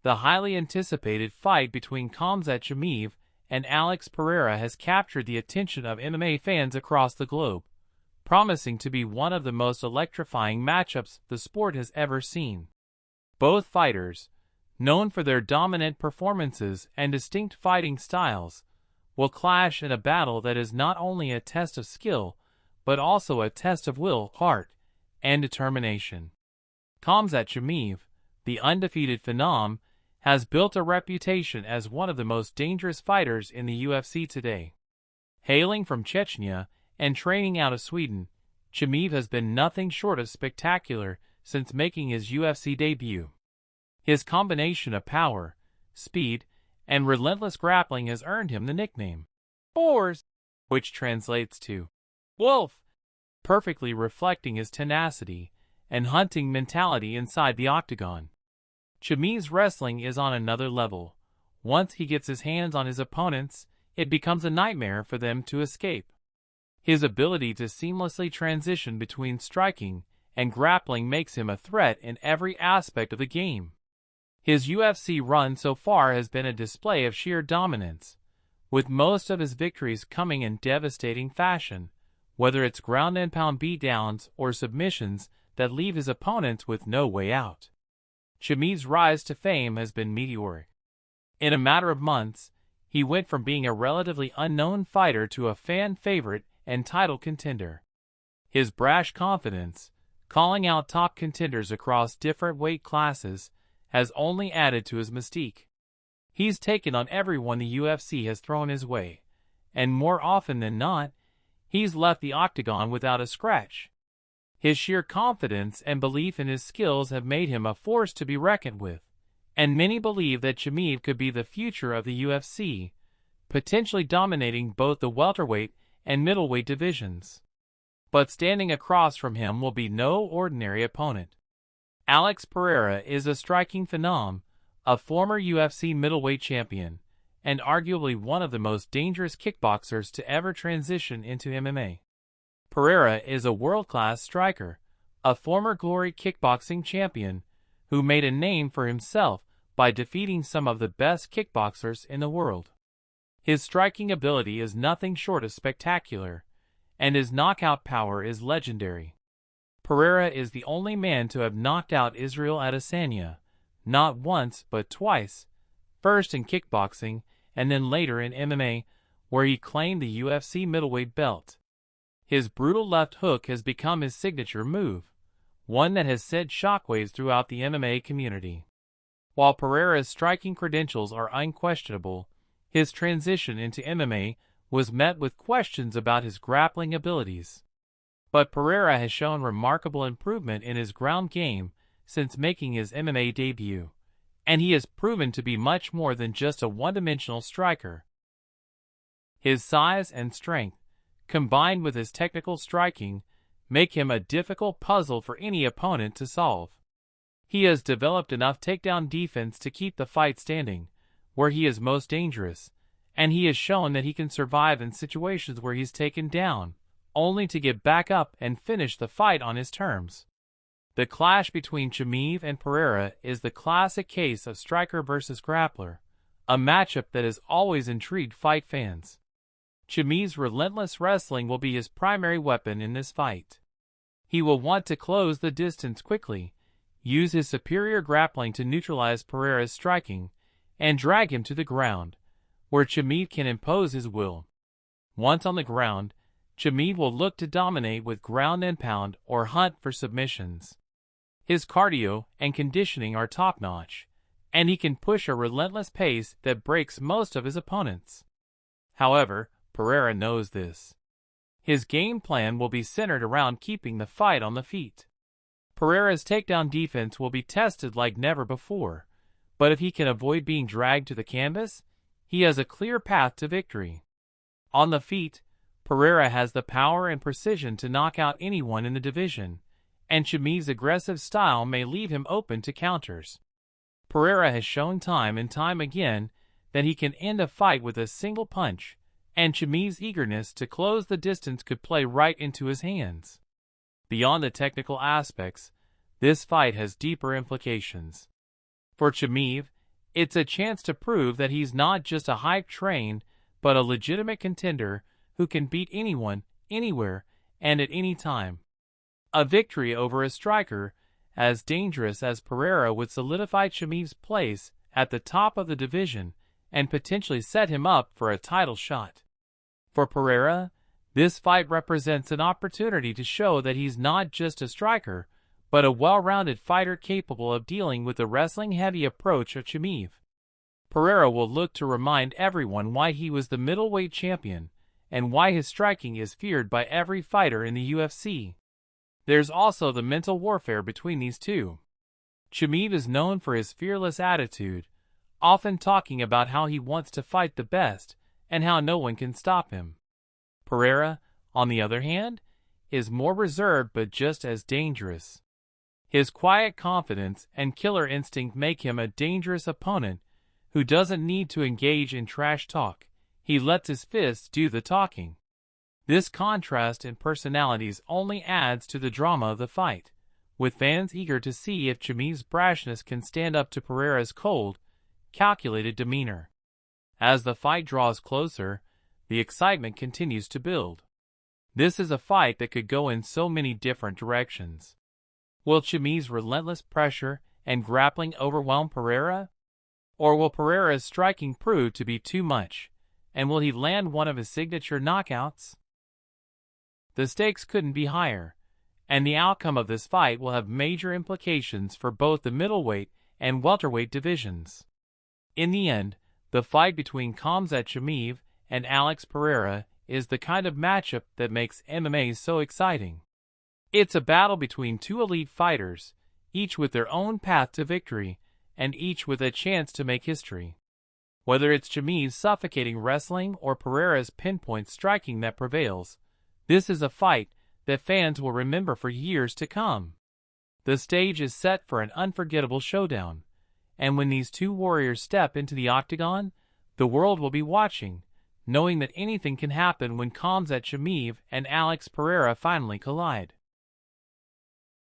the highly anticipated fight between Khamzat Chimaev and Alex Pereira has captured the attention of MMA fans across the globe, promising to be one of the most electrifying matchups the sport has ever seen. Both fighters, known for their dominant performances and distinct fighting styles, will clash in a battle that is not only a test of skill, but also a test of will, heart, and determination. Khamzat Chimaev, the undefeated phenom, has built a reputation as one of the most dangerous fighters in the UFC today. Hailing from Chechnya and training out of Sweden, Chimaev has been nothing short of spectacular since making his UFC debut. His combination of power, speed, and relentless grappling has earned him the nickname Force, which translates to wolf, perfectly reflecting his tenacity and hunting mentality inside the octagon. Chimaev's wrestling is on another level. Once he gets his hands on his opponents, it becomes a nightmare for them to escape. His ability to seamlessly transition between striking and grappling makes him a threat in every aspect of the game. His UFC run so far has been a display of sheer dominance, with most of his victories coming in devastating fashion, whether it's ground-and-pound beatdowns or submissions that leave his opponents with no way out. Chimaev's rise to fame has been meteoric. In a matter of months, he went from being a relatively unknown fighter to a fan favorite and title contender. His brash confidence, calling out top contenders across different weight classes, has only added to his mystique. He's taken on everyone the UFC has thrown his way, and more often than not, he's left the octagon without a scratch. His sheer confidence and belief in his skills have made him a force to be reckoned with, and many believe that Chimaev could be the future of the UFC, potentially dominating both the welterweight and middleweight divisions. But standing across from him will be no ordinary opponent. Alex Pereira is a striking phenom, a former UFC middleweight champion, and arguably one of the most dangerous kickboxers to ever transition into MMA. Pereira is a world-class striker, a former Glory kickboxing champion, who made a name for himself by defeating some of the best kickboxers in the world. His striking ability is nothing short of spectacular, and his knockout power is legendary. Pereira is the only man to have knocked out Israel Adesanya, not once but twice, first in kickboxing and then later in MMA, where he claimed the UFC middleweight belt. His brutal left hook has become his signature move, one that has sent shockwaves throughout the MMA community. While Pereira's striking credentials are unquestionable, his transition into MMA was met with questions about his grappling abilities. But Pereira has shown remarkable improvement in his ground game since making his MMA debut, and he has proven to be much more than just a one-dimensional striker. His size and strength, combined with his technical striking, make him a difficult puzzle for any opponent to solve. He has developed enough takedown defense to keep the fight standing, where he is most dangerous, and he has shown that he can survive in situations where he's taken down, only to get back up and finish the fight on his terms. The clash between Chimaev and Pereira is the classic case of striker versus grappler, a matchup that has always intrigued fight fans. Chimaev's relentless wrestling will be his primary weapon in this fight. He will want to close the distance quickly, use his superior grappling to neutralize Pereira's striking, and drag him to the ground, where Chimaev can impose his will. Once on the ground, Chimaev will look to dominate with ground and pound or hunt for submissions. His cardio and conditioning are top-notch, and he can push a relentless pace that breaks most of his opponents. However, Pereira knows this. His game plan will be centered around keeping the fight on the feet. Pereira's takedown defense will be tested like never before, but if he can avoid being dragged to the canvas, he has a clear path to victory. On the feet, Pereira has the power and precision to knock out anyone in the division, and Chimaev's aggressive style may leave him open to counters. Pereira has shown time and time again that he can end a fight with a single punch, and Chimaev's eagerness to close the distance could play right into his hands. Beyond the technical aspects, this fight has deeper implications. For Chimaev, It's a chance to prove that he's not just a hype train, but a legitimate contender who can beat anyone, anywhere, and at any time. A victory over a striker as dangerous as Pereira would solidify Chimaev's place at the top of the division and potentially set him up for a title shot. For Pereira, this fight represents an opportunity to show that he's not just a striker, but a well-rounded fighter capable of dealing with the wrestling-heavy approach of Chimaev. Pereira will look to remind everyone why he was the middleweight champion and why his striking is feared by every fighter in the UFC. There's also the mental warfare between these two. Chimaev is known for his fearless attitude, often talking about how he wants to fight the best and how no one can stop him. Pereira, on the other hand, is more reserved but just as dangerous. His quiet confidence and killer instinct make him a dangerous opponent who doesn't need to engage in trash talk. He lets his fists do the talking. This contrast in personalities only adds to the drama of the fight, with fans eager to see if Chimaev's brashness can stand up to Pereira's cold, calculated demeanor. As the fight draws closer, the excitement continues to build. This is a fight that could go in so many different directions. Will Chimaev's relentless pressure and grappling overwhelm Pereira? Or will Pereira's striking prove to be too much, and will he land one of his signature knockouts? The stakes couldn't be higher, and the outcome of this fight will have major implications for both the middleweight and welterweight divisions. In the end, the fight between Khamzat Chimaev and Alex Pereira is the kind of matchup that makes MMA so exciting. It's a battle between two elite fighters, each with their own path to victory, and each with a chance to make history. Whether it's Chimaev's suffocating wrestling or Pereira's pinpoint striking that prevails, this is a fight that fans will remember for years to come. The stage is set for an unforgettable showdown, and when these two warriors step into the octagon, the world will be watching, knowing that anything can happen when Khamzat Chimaev and Alex Pereira finally collide.